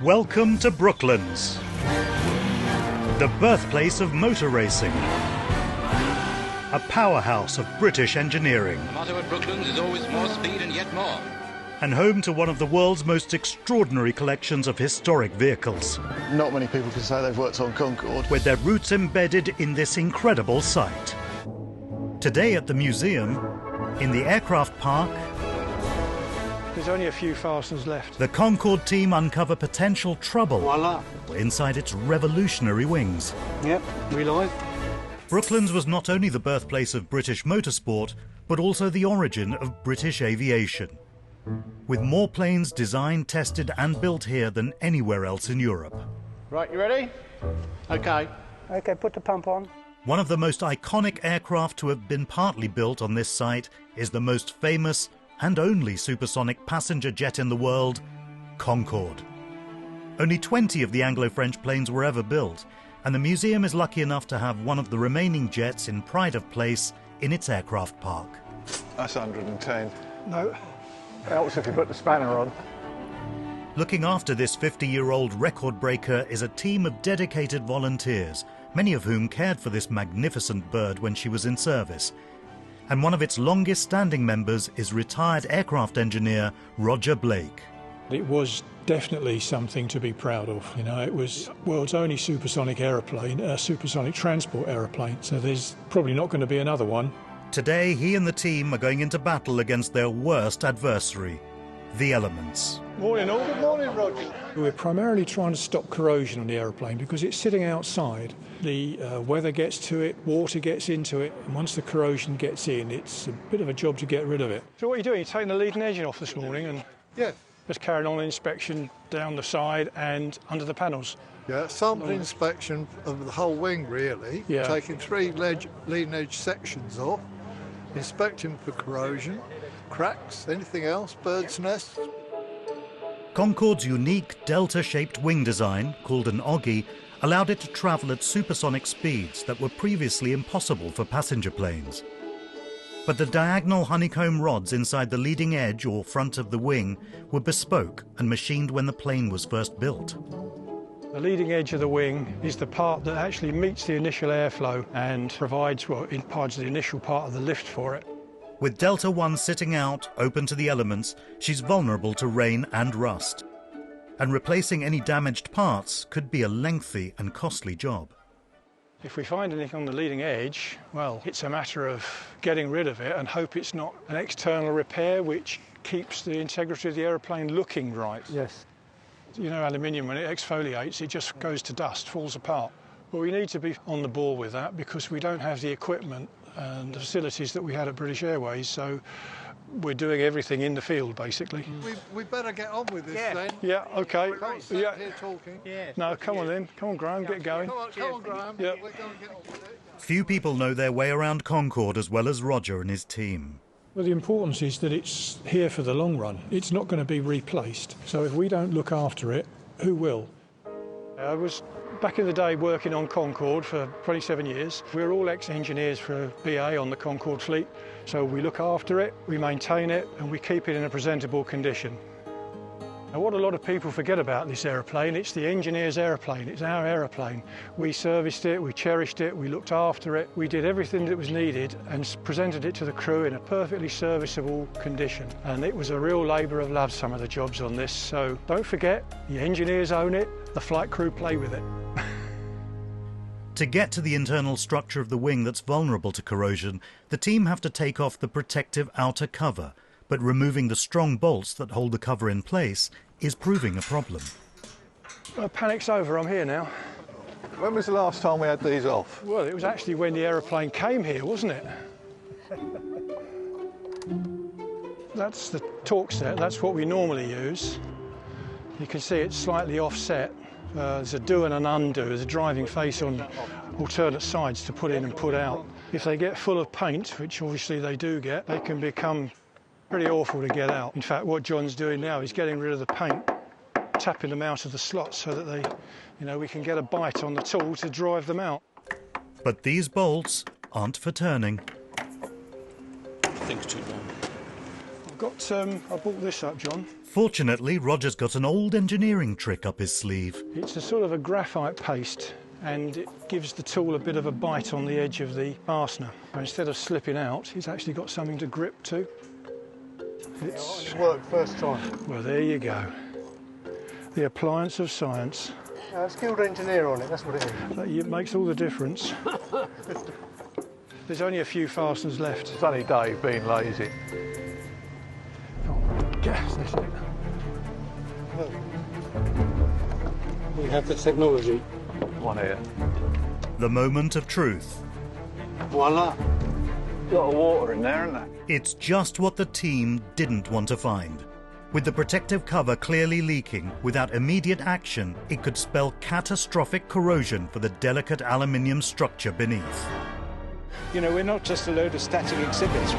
Welcome to Brooklands, the birthplace of motor racing, a powerhouse of British engineering. The motto at Brooklands is always more speed and yet more. And home to one of the world's most extraordinary collections of historic vehicles. Not many people can say they've worked on Concorde. With their roots embedded in this incredible site. Today at the museum, in the aircraft park, there's only a few fasteners left. The Concorde team uncover potential trouble Voila. inside its revolutionary wings. Yep, relive. Brooklands was not only the birthplace of British motorsport, but also the origin of British aviation. With more planes designed, tested and built here than anywhere else in Europe. Right, you ready? OK. OK, put the pump on. One of the most iconic aircraft to have been partly built on this site is the most famous and only supersonic passenger jet in the world, Concorde. Only 20 of the Anglo-French planes were ever built, and the museum is lucky enough to have one of the remaining jets in pride of place in its aircraft park. That's 110. No. Helps if you put the spanner on. Looking after this 50-year-old record breaker is a team of dedicated volunteers, many of whom cared for this magnificent bird when she was in service. And one of its longest-standing members is retired aircraft engineer Roger Blake. It was definitely something to be proud of. You know, it was world's only supersonic aeroplane, a supersonic transport aeroplane, so there's probably not going to be another one. Today, he and the team are going into battle against their worst adversary, the elements. Morning all. Good morning, Roger. We're primarily trying to stop corrosion on the aeroplane because it's sitting outside. The weather gets to it, water gets into it, and once the corrosion gets in, it's a bit of a job to get rid of it. So what are you doing? You're taking the leading engine off this morning and Yeah. just carrying on an inspection down the side and under the panels? Yeah, sample inspection of the whole wing, really. Yeah. Taking three leading edge sections off, inspecting for corrosion, cracks, anything else, birds' nests. Concorde's unique delta-shaped wing design, called an oggie, allowed it to travel at supersonic speeds that were previously impossible for passenger planes. But the diagonal honeycomb rods inside the leading edge or front of the wing were bespoke and machined when the plane was first built. The leading edge of the wing is the part that actually meets the initial airflow and provides what imparts the initial part of the lift for it. With Delta 1 sitting out, open to the elements, she's vulnerable to rain and rust. And replacing any damaged parts could be a lengthy and costly job. If we find anything on the leading edge, well, it's a matter of getting rid of it and hope it's not an external repair which keeps the integrity of the aeroplane looking right. Yes. You know, aluminium, when it exfoliates, it just goes to dust, falls apart. But we need to be on the ball with that because we don't have the equipment and the facilities that we had at British Airways, so we're doing everything in the field, basically. We better get on with this then. Yeah, OK. We can't sit here talking. No, come on then. Come on, Graham, get going. Come on, Graham. Yeah. We're going to get on with it. Few people know their way around Concorde as well as Roger and his team. Well, the importance is that it's here for the long run. It's not going to be replaced. So if we don't look after it, who will? I was back in the day working on Concorde for 27 years. We're all ex-engineers for BA on the Concorde fleet, so we look after it, we maintain it, and we keep it in a presentable condition. Now, what a lot of people forget about this aeroplane, it's the engineer's aeroplane, it's our aeroplane. We serviced it, we cherished it, we looked after it, we did everything that was needed and presented it to the crew in a perfectly serviceable condition. And it was a real labour of love, some of the jobs on this, so don't forget, the engineers own it, the flight crew play with it. To get to the internal structure of the wing that's vulnerable to corrosion, the team have to take off the protective outer cover, but removing the strong bolts that hold the cover in place is proving a problem. Well, panic's over, I'm here now. When was the last time we had these off? Well, it was actually when the aeroplane came here, wasn't it? That's the torque set, that's what we normally use. You can see it's slightly offset. There's a do and an undo. There's a driving face on alternate sides to put in and put out. If they get full of paint, which obviously they do get, they can become pretty awful to get out. In fact, what John's doing now is getting rid of the paint, tapping them out of the slots so that they, you know, we can get a bite on the tool to drive them out. But these bolts aren't for turning. Things too long. I brought this up, John. Fortunately, Roger's got an old engineering trick up his sleeve. It's a sort of a graphite paste, and it gives the tool a bit of a bite on the edge of the fastener. Instead of slipping out, it's actually got something to grip to. It's worked first time. Well, there you go. The appliance of science. Skilled engineer on it, that's what it is. It makes all the difference. There's only a few fasteners left. It's only Dave being lazy. Oh, gas, that's it. We have the technology. One here. The moment of truth. Voila. A lot of water in there, isn't there? It's just what the team didn't want to find. With the protective cover clearly leaking, without immediate action, it could spell catastrophic corrosion for the delicate aluminium structure beneath. You know, we're not just a load of static exhibits.